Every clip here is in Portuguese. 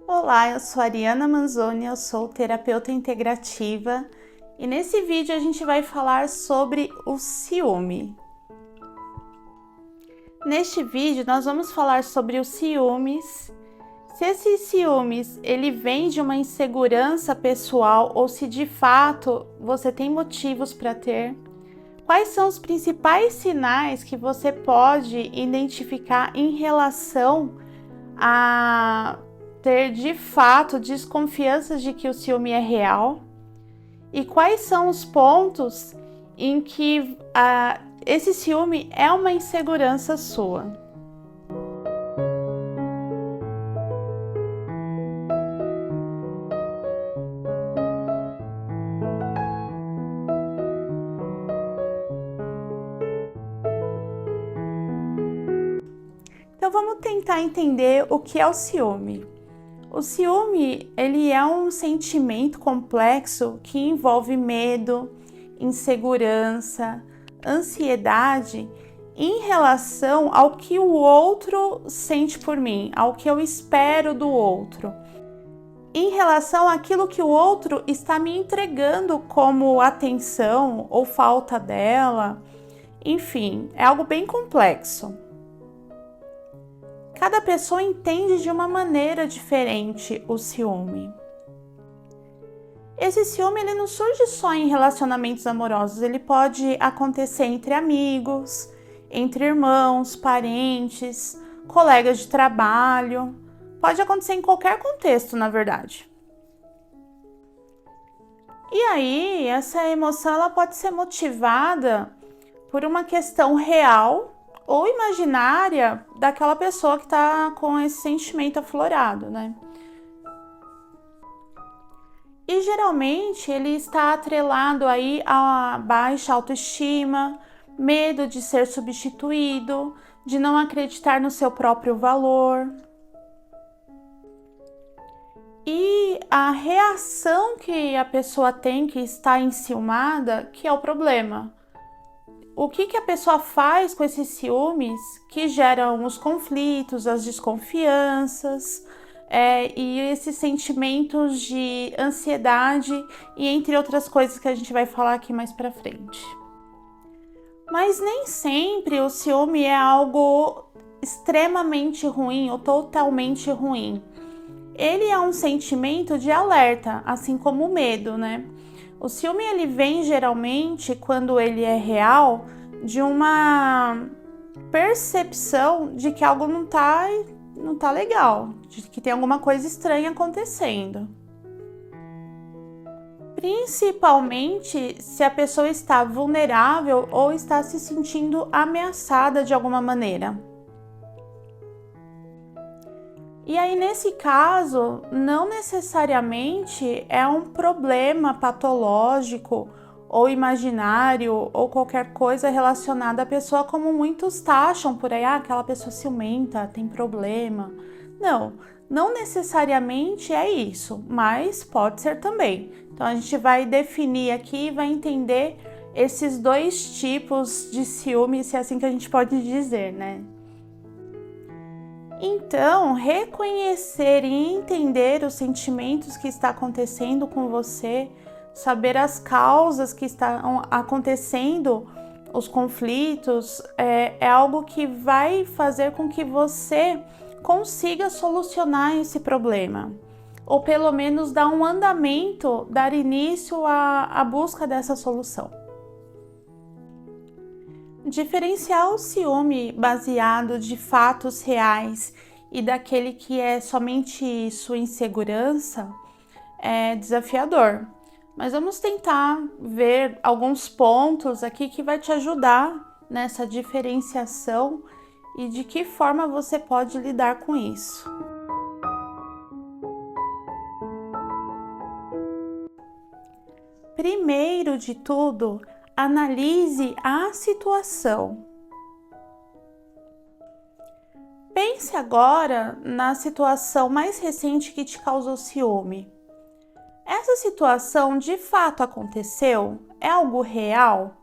Olá, eu sou a Ariana Manzoni, eu sou terapeuta integrativa e nesse vídeo a gente vai falar sobre o ciúme. Neste vídeo nós vamos falar sobre os ciúmes, se esse ciúmes ele vem de uma insegurança pessoal ou se de fato você tem motivos para ter. Quais são os principais sinais que você pode identificar em relação a ter de fato desconfiança de que o ciúme é real? E quais são os pontos em que esse ciúme é uma insegurança sua? Então vamos tentar entender o que é o ciúme. O ciúme, ele é um sentimento complexo que envolve medo, insegurança, ansiedade em relação ao que o outro sente por mim, ao que eu espero do outro, em relação àquilo que o outro está me entregando como atenção ou falta dela. Enfim, é algo bem complexo. Cada pessoa entende de uma maneira diferente o ciúme. Esse ciúme ele não surge só em relacionamentos amorosos, ele pode acontecer entre amigos, entre irmãos, parentes, colegas de trabalho, pode acontecer em qualquer contexto, na verdade. E aí, essa emoção ela pode ser motivada por uma questão real ou imaginária daquela pessoa que está com esse sentimento aflorado, né? E geralmente ele está atrelado aí a baixa autoestima, medo de ser substituído, de não acreditar no seu próprio valor. E a reação que a pessoa tem que está enciumada, que é o problema. O que a pessoa faz com esses ciúmes que geram os conflitos, as desconfianças e esses sentimentos de ansiedade e entre outras coisas que a gente vai falar aqui mais pra frente. Mas nem sempre o ciúme é algo extremamente ruim ou totalmente ruim. Ele é um sentimento de alerta, assim como o medo, né? O ciúme ele vem geralmente, quando ele é real, de uma percepção de que algo não tá legal, de que tem alguma coisa estranha acontecendo. Principalmente se a pessoa está vulnerável ou está se sentindo ameaçada de alguma maneira. E aí, nesse caso, não necessariamente é um problema patológico ou imaginário ou qualquer coisa relacionada à pessoa, como muitos taxam por aí, aquela pessoa ciumenta, tem problema. Não necessariamente é isso, mas pode ser também. Então, a gente vai definir aqui e vai entender esses dois tipos de ciúme, se é assim que a gente pode dizer, né? Então, reconhecer e entender os sentimentos que está acontecendo com você, saber as causas que estão acontecendo, os conflitos, é algo que vai fazer com que você consiga solucionar esse problema, ou pelo menos dar um andamento, dar início à busca dessa solução. Diferenciar o ciúme baseado de fatos reais e daquele que é somente sua insegurança é desafiador. Mas vamos tentar ver alguns pontos aqui que vai te ajudar nessa diferenciação e de que forma você pode lidar com isso. Primeiro de tudo, analise a situação. Pense agora na situação mais recente que te causou ciúme. Essa situação de fato aconteceu? É algo real?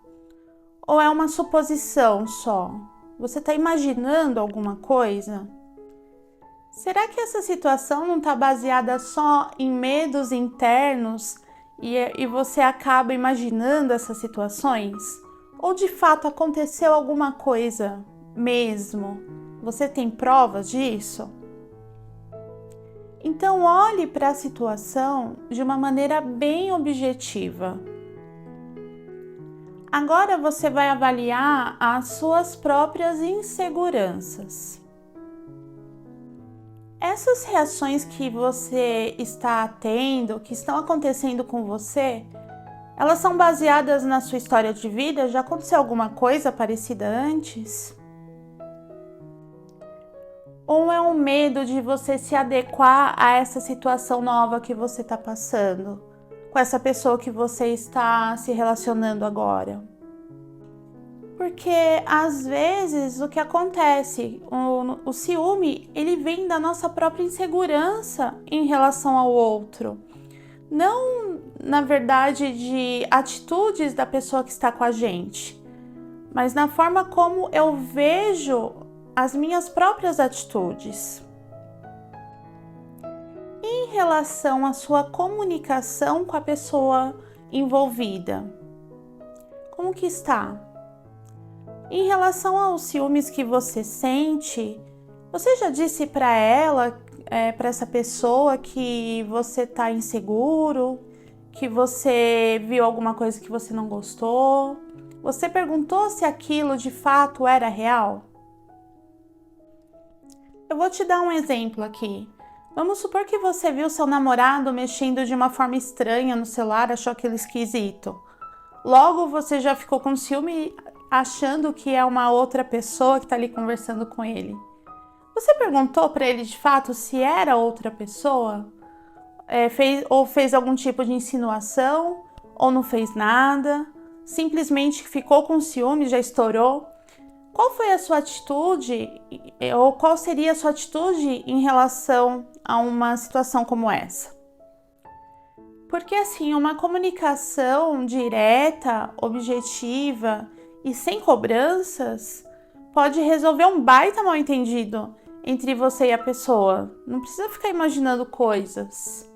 Ou é uma suposição só? Você está imaginando alguma coisa? Será que essa situação não está baseada só em medos internos e você acaba imaginando essas situações? Ou de fato aconteceu alguma coisa mesmo? Você tem provas disso? Então olhe para a situação de uma maneira bem objetiva. Agora você vai avaliar as suas próprias inseguranças. Essas reações que você está tendo, que estão acontecendo com você, elas são baseadas na sua história de vida? Já aconteceu alguma coisa parecida antes? Ou é um medo de você se adequar a essa situação nova que você está passando, com essa pessoa que você está se relacionando agora? Porque às vezes o que acontece, o ciúme, ele vem da nossa própria insegurança em relação ao outro. Não, na verdade, de atitudes da pessoa que está com a gente, mas na forma como eu vejo as minhas próprias atitudes. Em relação à sua comunicação com a pessoa envolvida, como que está? Em relação aos ciúmes que você sente, você já disse para ela, para essa pessoa, que você está inseguro, que você viu alguma coisa que você não gostou? Você perguntou se aquilo de fato era real? Eu vou te dar um exemplo aqui. Vamos supor que você viu seu namorado mexendo de uma forma estranha no celular, achou aquilo esquisito. Logo você já ficou com ciúme, achando que é uma outra pessoa que está ali conversando com ele. Você perguntou para ele de fato se era outra pessoa? Fez algum tipo de insinuação? Ou não fez nada? Simplesmente ficou com ciúme, já estourou? Qual foi a sua atitude, ou qual seria a sua atitude em relação a uma situação como essa? Porque assim, uma comunicação direta, objetiva e sem cobranças pode resolver um baita mal-entendido entre você e a pessoa. Não precisa ficar imaginando coisas.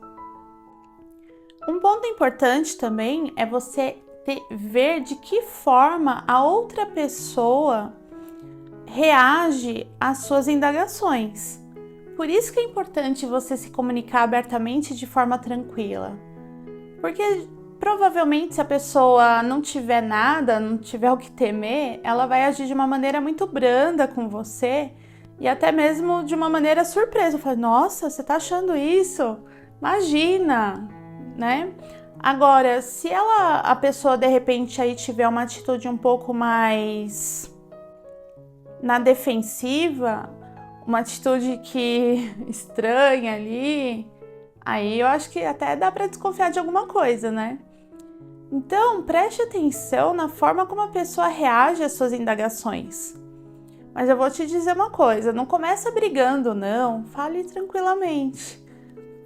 Um ponto importante também é você ver de que forma a outra pessoa reage às suas indagações. Por isso que é importante você se comunicar abertamente de forma tranquila. Porque provavelmente se a pessoa não tiver nada, não tiver o que temer, ela vai agir de uma maneira muito branda com você e até mesmo de uma maneira surpresa. Fala, nossa, você tá achando isso? Imagina, né? Agora, se a pessoa de repente aí tiver uma atitude um pouco mais na defensiva, uma atitude que estranha ali, aí eu acho que até dá para desconfiar de alguma coisa, né? Então, preste atenção na forma como a pessoa reage às suas indagações. Mas eu vou te dizer uma coisa, não começa brigando, não. Fale tranquilamente.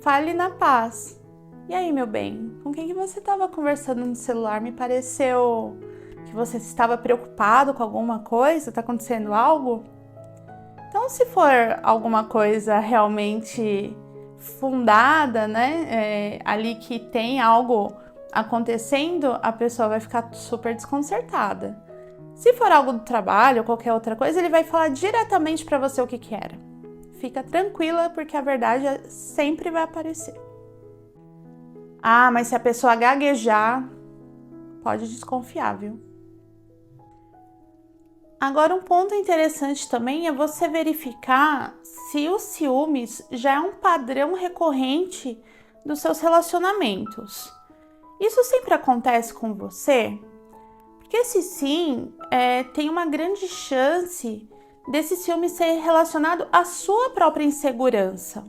Fale na paz. E aí, meu bem, com quem que você estava conversando no celular? Me pareceu que você estava preocupado com alguma coisa? Está acontecendo algo? Então, se for alguma coisa realmente fundada, né, ali que tem algo acontecendo, a pessoa vai ficar super desconcertada. Se for algo do trabalho ou qualquer outra coisa, ele vai falar diretamente para você o que era. Fica tranquila, porque a verdade sempre vai aparecer. Ah, mas se a pessoa gaguejar, pode desconfiar, viu? Agora, um ponto interessante também é você verificar se os ciúmes já é um padrão recorrente dos seus relacionamentos. Isso sempre acontece com você? Porque se sim, tem uma grande chance desse ciúme ser relacionado à sua própria insegurança.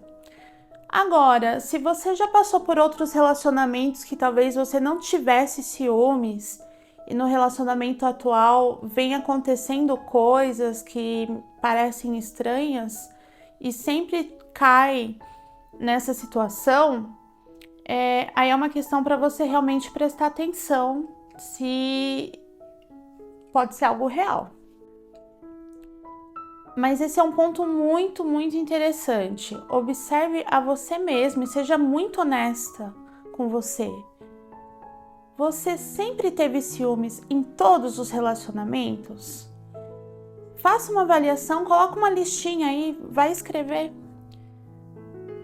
Agora, se você já passou por outros relacionamentos que talvez você não tivesse ciúmes e no relacionamento atual vem acontecendo coisas que parecem estranhas e sempre cai nessa situação, aí é uma questão para você realmente prestar atenção se pode ser algo real. Mas esse é um ponto muito, muito interessante. Observe a você mesmo e seja muito honesta com você. Você sempre teve ciúmes em todos os relacionamentos? Faça uma avaliação, coloca uma listinha aí, vai escrever.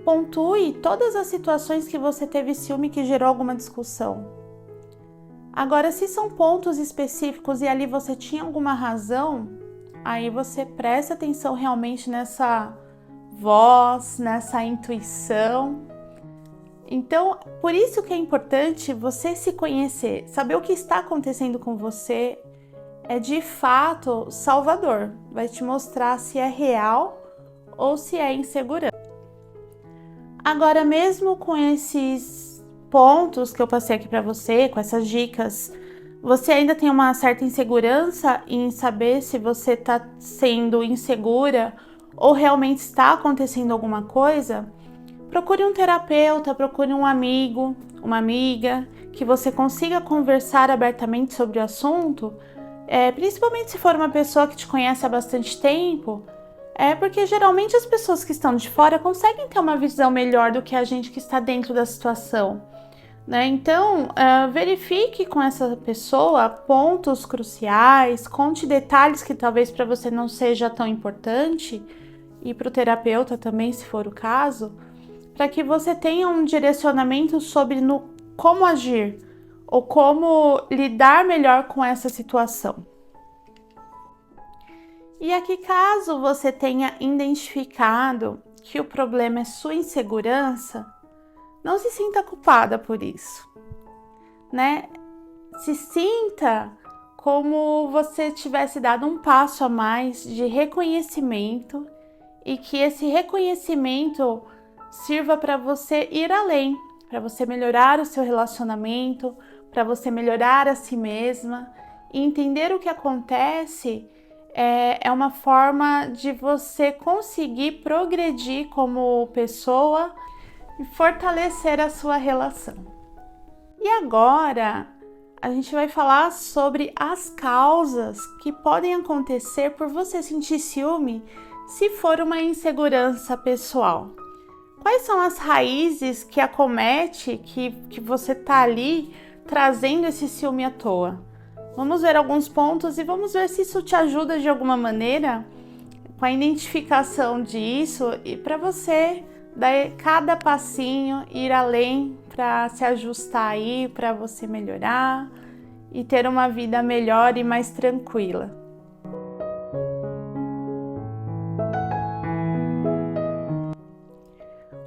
Pontue todas as situações que você teve ciúme que gerou alguma discussão. Agora, se são pontos específicos e ali você tinha alguma razão, aí você presta atenção realmente nessa voz, nessa intuição. Então, por isso que é importante você se conhecer, saber o que está acontecendo com você é de fato salvador. Vai te mostrar se é real ou se é insegurança. Agora, mesmo com esses pontos que eu passei aqui para você, com essas dicas, você ainda tem uma certa insegurança em saber se você está sendo insegura ou realmente está acontecendo alguma coisa? Procure um terapeuta, procure um amigo, uma amiga, que você consiga conversar abertamente sobre o assunto, principalmente se for uma pessoa que te conhece há bastante tempo, porque geralmente as pessoas que estão de fora conseguem ter uma visão melhor do que a gente que está dentro da situação, né? Então, verifique com essa pessoa pontos cruciais, conte detalhes que talvez para você não seja tão importante, e para o terapeuta também, se for o caso, para que você tenha um direcionamento sobre como agir ou como lidar melhor com essa situação. E aqui, caso você tenha identificado que o problema é sua insegurança, não se sinta culpada por isso, né? Se sinta como você tivesse dado um passo a mais de reconhecimento e que esse reconhecimento sirva para você ir além, para você melhorar o seu relacionamento, para você melhorar a si mesma e entender o que acontece é uma forma de você conseguir progredir como pessoa e fortalecer a sua relação. E agora a gente vai falar sobre as causas que podem acontecer por você sentir ciúme se for uma insegurança pessoal. Quais são as raízes que acomete, que você tá ali trazendo esse ciúme à toa? Vamos ver alguns pontos e vamos ver se isso te ajuda de alguma maneira com a identificação disso e para você dar cada passinho, ir além para se ajustar aí, para você melhorar e ter uma vida melhor e mais tranquila.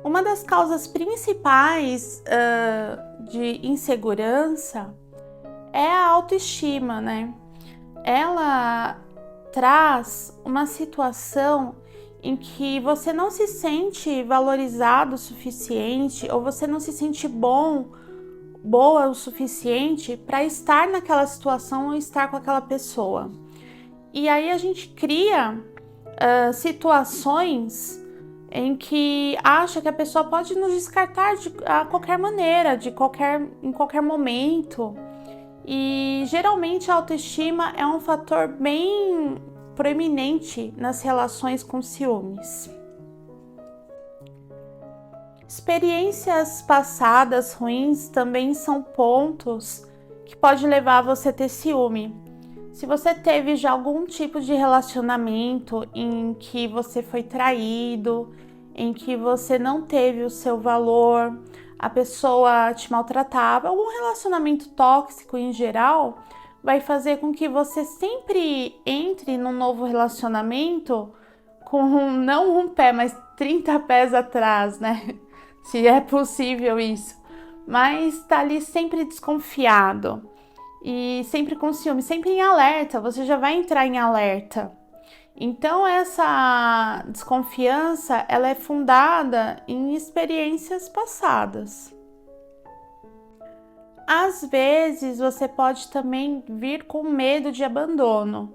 Uma das causas principais de insegurança é a autoestima, né? Ela traz uma situação em que você não se sente valorizado o suficiente ou você não se sente boa o suficiente para estar naquela situação ou estar com aquela pessoa. E aí a gente cria situações em que acha que a pessoa pode nos descartar a qualquer maneira, em qualquer momento. E geralmente a autoestima é um fator bem proeminente nas relações com ciúmes. Experiências passadas ruins também são pontos que pode levar você a ter ciúme. Se você teve já algum tipo de relacionamento em que você foi traído, em que você não teve o seu valor, a pessoa te maltratava, algum relacionamento tóxico em geral, vai fazer com que você sempre entre num novo relacionamento com não um pé, mas 30 pés atrás, né? Se é possível isso. Mas tá ali sempre desconfiado e sempre com ciúme, sempre em alerta, você já vai entrar em alerta. Então essa desconfiança, ela é fundada em experiências passadas. Às vezes você pode também vir com medo de abandono.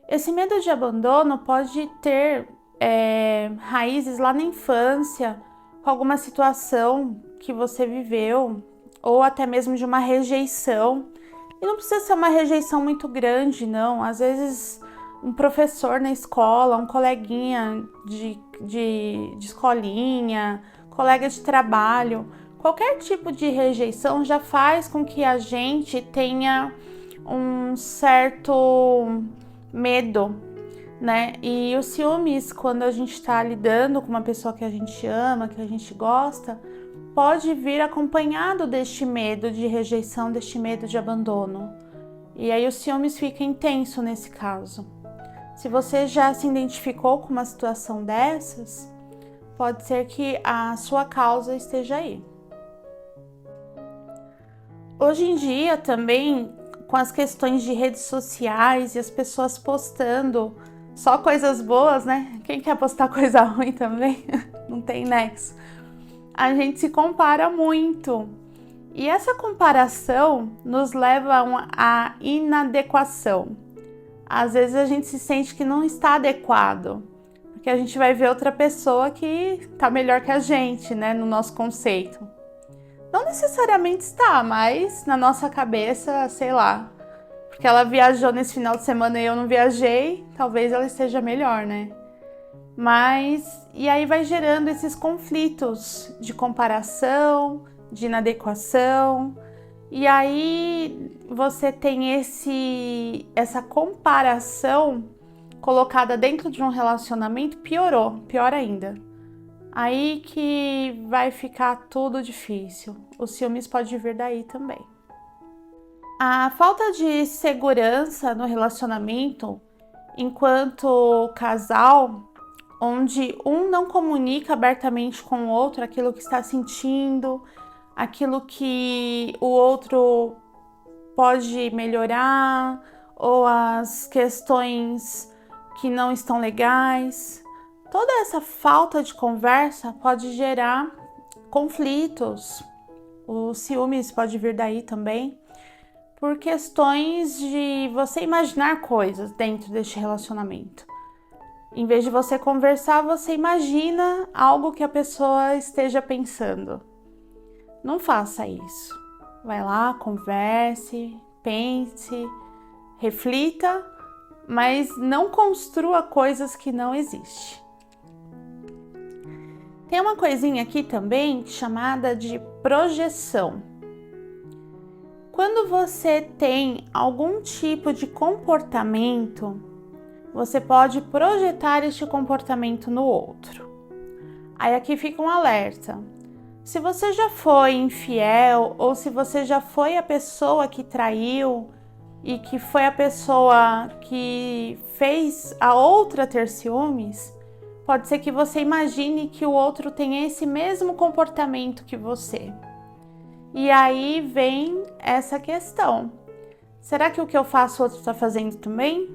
Esse medo de abandono pode ter raízes lá na infância, com alguma situação que você viveu, ou até mesmo de uma rejeição. E não precisa ser uma rejeição muito grande, não. Às vezes um professor na escola, um coleguinha de escolinha, colega de trabalho. Qualquer tipo de rejeição já faz com que a gente tenha um certo medo, né? E os ciúmes, quando a gente está lidando com uma pessoa que a gente ama, que a gente gosta, pode vir acompanhado deste medo de rejeição, deste medo de abandono. E aí os ciúmes fica intenso nesse caso. Se você já se identificou com uma situação dessas, pode ser que a sua causa esteja aí. Hoje em dia também, com as questões de redes sociais e as pessoas postando só coisas boas, né? Quem quer postar coisa ruim também? Não tem nexo. A gente se compara muito. E essa comparação nos leva à inadequação. Às vezes a gente se sente que não está adequado, porque a gente vai ver outra pessoa que está melhor que a gente, né? No nosso conceito. Não necessariamente está, mas na nossa cabeça, sei lá, porque ela viajou nesse final de semana e eu não viajei, talvez ela esteja melhor, né? Mas, e aí vai gerando esses conflitos de comparação, de inadequação, e aí você tem essa comparação colocada dentro de um relacionamento, pior ainda. Aí que vai ficar tudo difícil. Os ciúmes pode vir daí também. A falta de segurança no relacionamento, enquanto casal, onde um não comunica abertamente com o outro aquilo que está sentindo, aquilo que o outro pode melhorar, ou as questões que não estão legais. Toda essa falta de conversa pode gerar conflitos. Os ciúmes pode vir daí também, por questões de você imaginar coisas dentro deste relacionamento. Em vez de você conversar, você imagina algo que a pessoa esteja pensando. Não faça isso. Vai lá, converse, pense, reflita, mas não construa coisas que não existem. Tem uma coisinha aqui também chamada de projeção. Quando você tem algum tipo de comportamento, você pode projetar este comportamento no outro. Aí aqui fica um alerta. Se você já foi infiel ou se você já foi a pessoa que traiu e que foi a pessoa que fez a outra ter ciúmes, pode ser que você imagine que o outro tem esse mesmo comportamento que você. E aí vem essa questão. Será que o que eu faço o outro está fazendo também?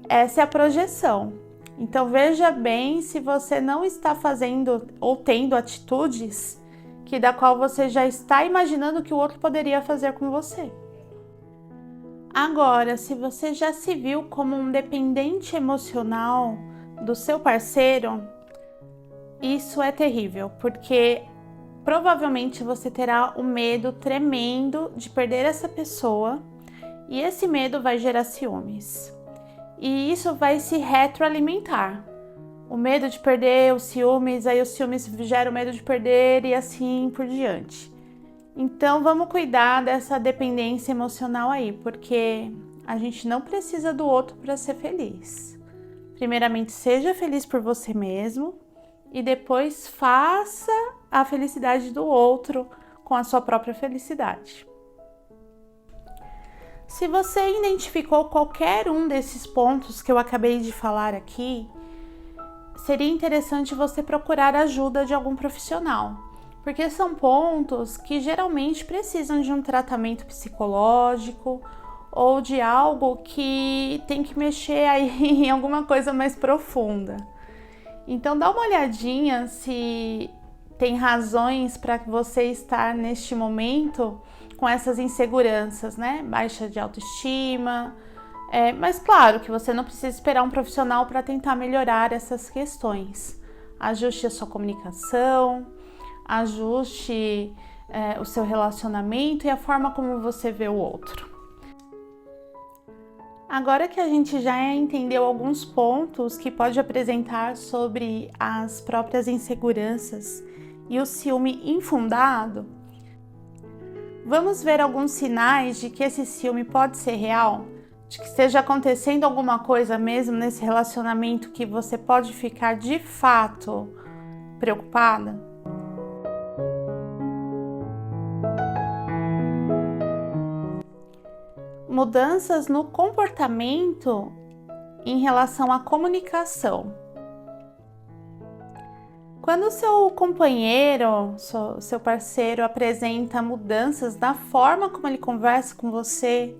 Essa é a projeção. Então veja bem se você não está fazendo ou tendo atitudes da qual você já está imaginando que o outro poderia fazer com você. Agora, se você já se viu como um dependente emocional do seu parceiro, isso é terrível, porque provavelmente você terá um medo tremendo de perder essa pessoa e esse medo vai gerar ciúmes. E isso vai se retroalimentar. O medo de perder, os ciúmes, aí os ciúmes geram o medo de perder e assim por diante. Então vamos cuidar dessa dependência emocional aí, porque a gente não precisa do outro para ser feliz. Primeiramente, seja feliz por você mesmo e depois faça a felicidade do outro com a sua própria felicidade. Se você identificou qualquer um desses pontos que eu acabei de falar aqui, seria interessante você procurar a ajuda de algum profissional, porque são pontos que geralmente precisam de um tratamento psicológico ou de algo que tem que mexer aí em alguma coisa mais profunda. Então dá uma olhadinha se tem razões para você estar neste momento com essas inseguranças, né? Baixa de autoestima. Mas claro que você não precisa esperar um profissional para tentar melhorar essas questões. Ajuste a sua comunicação, ajuste o seu relacionamento e a forma como você vê o outro. Agora que a gente já entendeu alguns pontos que pode apresentar sobre as próprias inseguranças e o ciúme infundado, vamos ver alguns sinais de que esse ciúme pode ser real, de que esteja acontecendo alguma coisa mesmo nesse relacionamento que você pode ficar de fato preocupada? Mudanças no comportamento em relação à comunicação. Quando seu companheiro, seu parceiro apresenta mudanças na forma como ele conversa com você,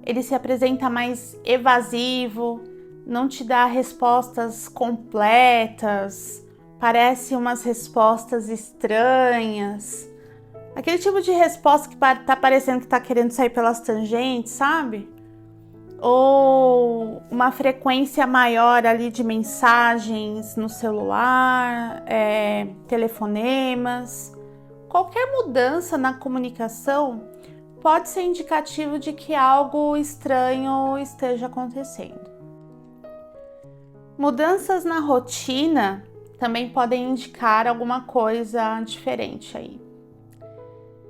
ele se apresenta mais evasivo, não te dá respostas completas, parece umas respostas estranhas. Aquele tipo de resposta que tá parecendo que tá querendo sair pelas tangentes, sabe? Ou uma frequência maior ali de mensagens no celular, telefonemas. Qualquer mudança na comunicação pode ser indicativo de que algo estranho esteja acontecendo. Mudanças na rotina também podem indicar alguma coisa diferente aí.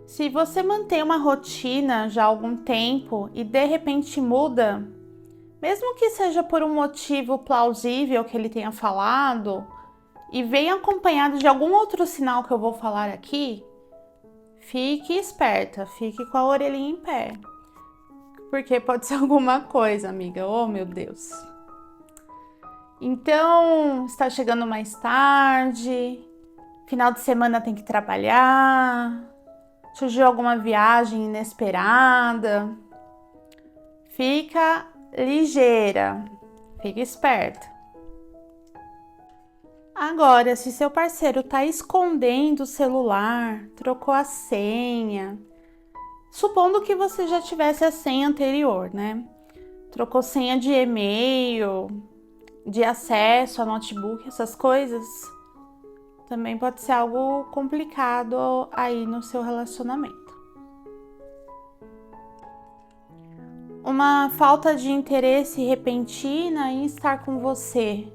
Se você mantém uma rotina já há algum tempo e de repente muda, mesmo que seja por um motivo plausível que ele tenha falado, e venha acompanhado de algum outro sinal que eu vou falar aqui, fique esperta, fique com a orelhinha em pé. Porque pode ser alguma coisa, amiga. Oh, meu Deus. Então, está chegando mais tarde, final de semana tem que trabalhar, surgiu alguma viagem inesperada. Fica ligeira, fica esperta. Agora, se seu parceiro está escondendo o celular, trocou a senha, supondo que você já tivesse a senha anterior, né? Trocou senha de e-mail, de acesso a notebook, essas coisas, também pode ser algo complicado aí no seu relacionamento. Uma falta de interesse repentina em estar com você.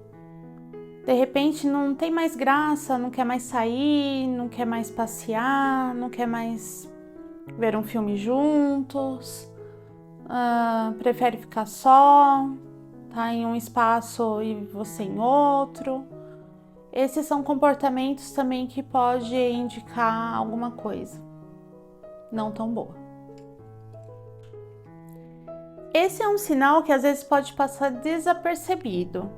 De repente não tem mais graça, não quer mais sair, não quer mais passear, não quer mais ver um filme juntos, prefere ficar só, tá em um espaço e você em outro. Esses são comportamentos também que pode indicar alguma coisa não tão boa. Esse é um sinal que às vezes pode passar desapercebido,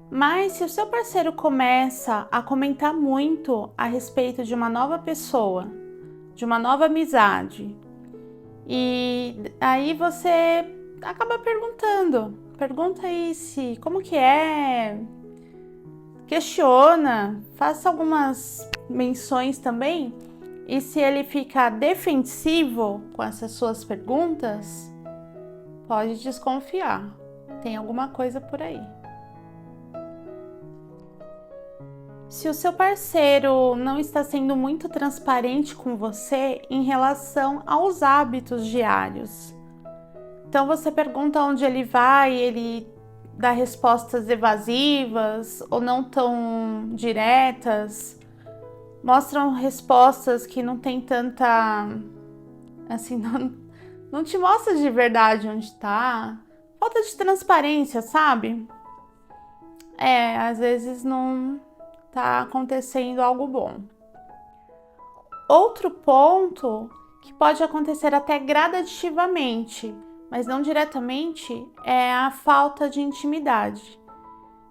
mas se o seu parceiro começa a comentar muito a respeito de uma nova pessoa, de uma nova amizade, e aí você acaba pergunta aí como que é, questiona, faça algumas menções também, e se ele ficar defensivo com essas suas perguntas, pode desconfiar, tem alguma coisa por aí. Se o seu parceiro não está sendo muito transparente com você em relação aos hábitos diários, então você pergunta onde ele vai, ele dá respostas evasivas ou não tão diretas, mostram respostas que não tem tanta, assim, não te mostra de verdade onde está, falta de transparência, sabe? Às vezes não tá acontecendo algo bom. Outro ponto que pode acontecer até gradativamente, mas não diretamente, é a falta de intimidade.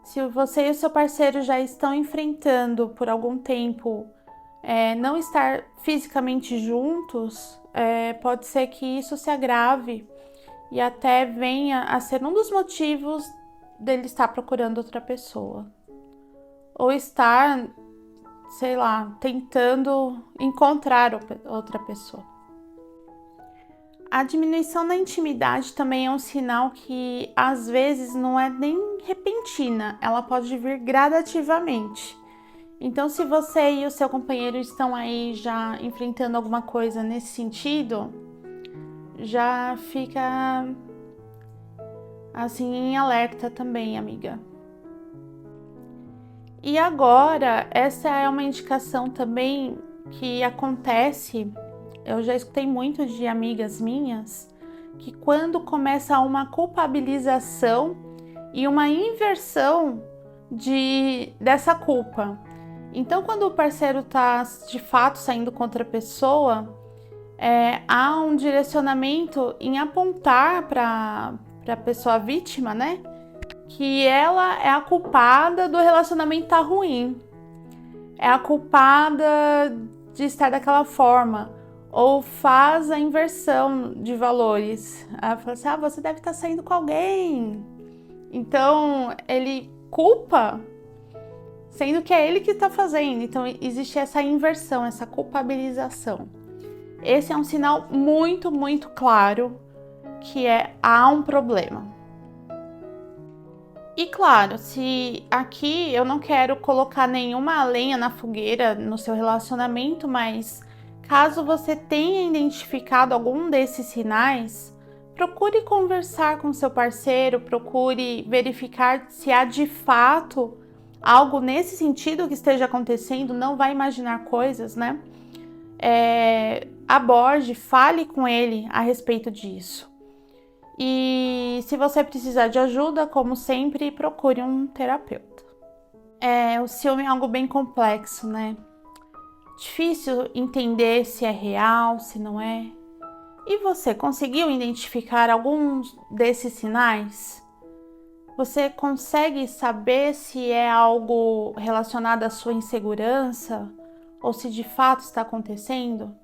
Se você e o seu parceiro já estão enfrentando por algum tempo não estar fisicamente juntos, pode ser que isso se agrave e até venha a ser um dos motivos dele estar procurando outra pessoa. Ou estar, sei lá, tentando encontrar outra pessoa. A diminuição da intimidade também é um sinal que às vezes não é nem repentina, ela pode vir gradativamente. Então, se você e o seu companheiro estão aí já enfrentando alguma coisa nesse sentido, já fica assim, em alerta também, amiga. E agora, essa é uma indicação também que acontece, eu já escutei muito de amigas minhas, que quando começa uma culpabilização e uma inversão dessa culpa. Então, quando o parceiro tá de fato saindo contra a pessoa, há um direcionamento em apontar para a pessoa vítima, né? Que ela é a culpada do relacionamento estar ruim. É a culpada de estar daquela forma. Ou faz a inversão de valores. Ela fala assim, você deve estar saindo com alguém. Então, ele culpa, sendo que é ele que está fazendo. Então, existe essa inversão, essa culpabilização. Esse é um sinal muito, muito claro que há um problema. E claro, se aqui eu não quero colocar nenhuma lenha na fogueira no seu relacionamento, mas caso você tenha identificado algum desses sinais, procure conversar com seu parceiro, procure verificar se há de fato algo nesse sentido que esteja acontecendo, não vai imaginar coisas, né? Aborde, fale com ele a respeito disso. E se você precisar de ajuda, como sempre, procure um terapeuta. O ciúme é algo bem complexo, né? Difícil entender se é real, se não é. E você conseguiu identificar alguns desses sinais? Você consegue saber se é algo relacionado à sua insegurança ou se de fato está acontecendo?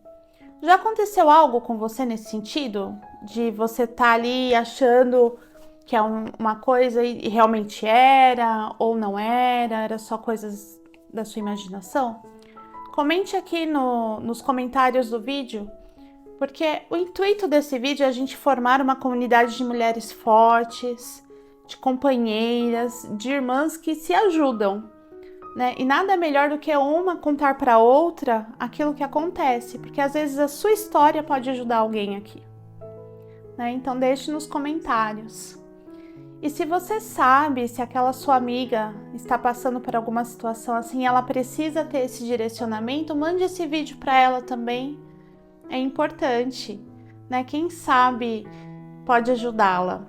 Já aconteceu algo com você nesse sentido? De você estar ali achando que é uma coisa e realmente era, ou não era só coisas da sua imaginação? Comente aqui nos comentários do vídeo, porque o intuito desse vídeo é a gente formar uma comunidade de mulheres fortes, de companheiras, de irmãs que se ajudam, né? E nada melhor do que uma contar para outra aquilo que acontece, porque às vezes a sua história pode ajudar alguém aqui, né? Então deixe nos comentários. E se você sabe se aquela sua amiga está passando por alguma situação assim, ela precisa ter esse direcionamento, mande esse vídeo para ela também. É importante, né? Quem sabe pode ajudá-la.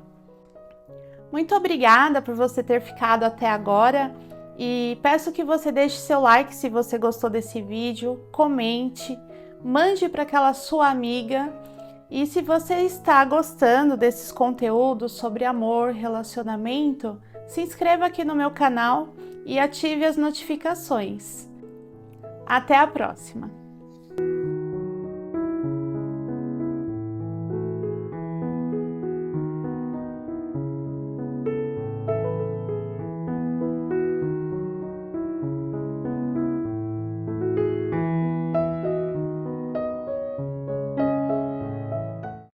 Muito obrigada por você ter ficado até agora. E peço que você deixe seu like se você gostou desse vídeo, comente, mande para aquela sua amiga. E se você está gostando desses conteúdos sobre amor, relacionamento, se inscreva aqui no meu canal e ative as notificações. Até a próxima!